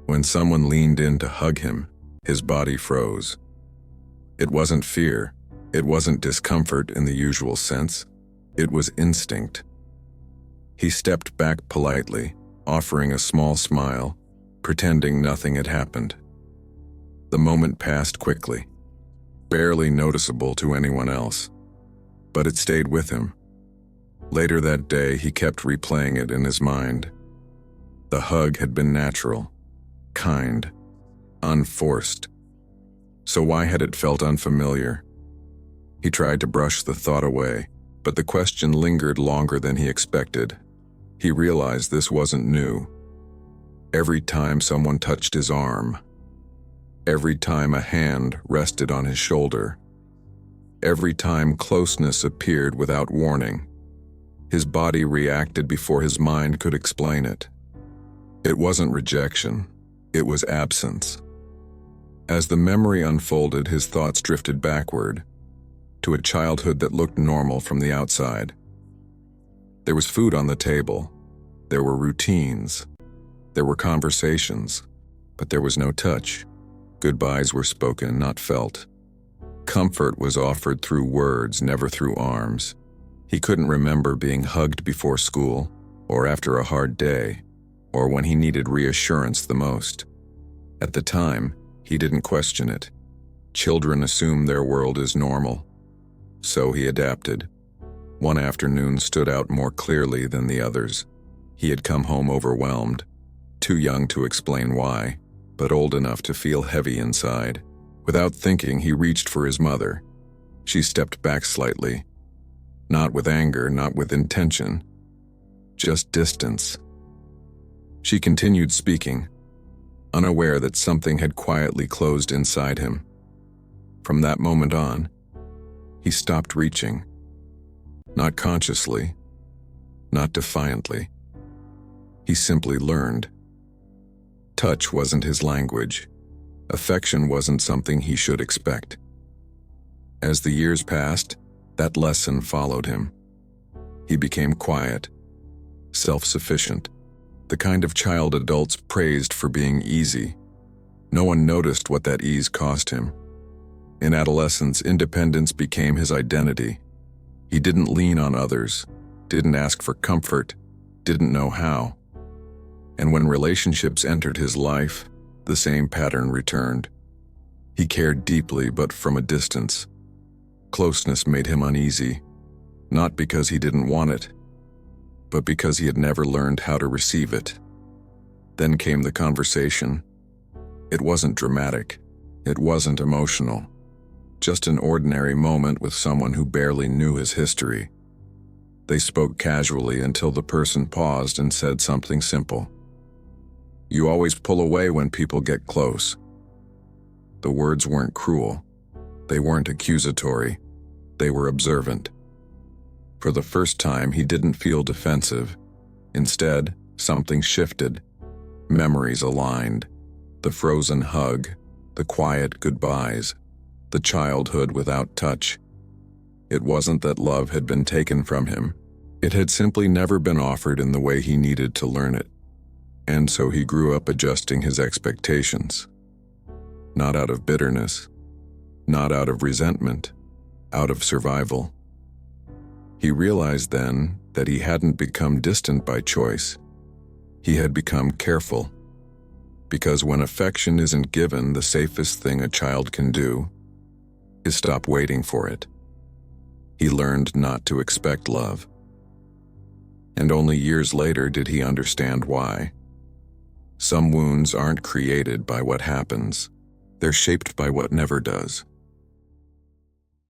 When someone leaned in to hug him, his body froze. It wasn't fear, it wasn't discomfort in the usual sense, it was instinct. He stepped back politely, offering a small smile, pretending nothing had happened. The moment passed quickly, barely noticeable to anyone else, but it stayed with him. Later that day, he kept replaying it in his mind. The hug had been natural, kind, unforced. So why had it felt unfamiliar? He tried to brush the thought away, but the question lingered longer than he expected. He realized this wasn't new. Every time someone touched his arm, every time a hand rested on his shoulder, every time closeness appeared without warning, his body reacted before his mind could explain it. It wasn't rejection, it was absence. As the memory unfolded, his thoughts drifted backward to a childhood that looked normal from the outside. There was food on the table, there were routines, there were conversations, but there was no touch. Goodbyes were spoken, not felt. Comfort was offered through words, never through arms. He couldn't remember being hugged before school, or after a hard day, or when he needed reassurance the most. At the time, he didn't question it. Children assume their world is normal. So he adapted. One afternoon stood out more clearly than the others. He had come home overwhelmed, too young to explain why, but old enough to feel heavy inside. Without thinking, he reached for his mother. She stepped back slightly. Not with anger, not with intention, just distance. She continued speaking, unaware that something had quietly closed inside him. From that moment on, he stopped reaching. Not consciously, not defiantly. He simply learned. Touch wasn't his language. Affection wasn't something he should expect. As the years passed, that lesson followed him. He became quiet, self-sufficient, the kind of child adults praised for being easy. No one noticed what that ease cost him. In adolescence, independence became his identity. He didn't lean on others, didn't ask for comfort, didn't know how. And when relationships entered his life, the same pattern returned. He cared deeply, but from a distance. Closeness made him uneasy, not because he didn't want it, but because he had never learned how to receive it. Then came the conversation. It wasn't dramatic. It wasn't emotional. Just an ordinary moment with someone who barely knew his history. They spoke casually until the person paused and said something simple. "You always pull away when people get close." The words weren't cruel. They weren't accusatory. They were observant. For the first time, he didn't feel defensive. Instead, something shifted. Memories aligned. The frozen hug, the quiet goodbyes, the childhood without touch. It wasn't that love had been taken from him. It had simply never been offered in the way he needed to learn it. And so he grew up adjusting his expectations. Not out of bitterness, not out of resentment, out of survival. He realized then that he hadn't become distant by choice. He had become careful. Because when affection isn't given, the safest thing a child can do is stop waiting for it. He learned not to expect love. And only years later did he understand why. Some wounds aren't created by what happens. They're shaped by what never does.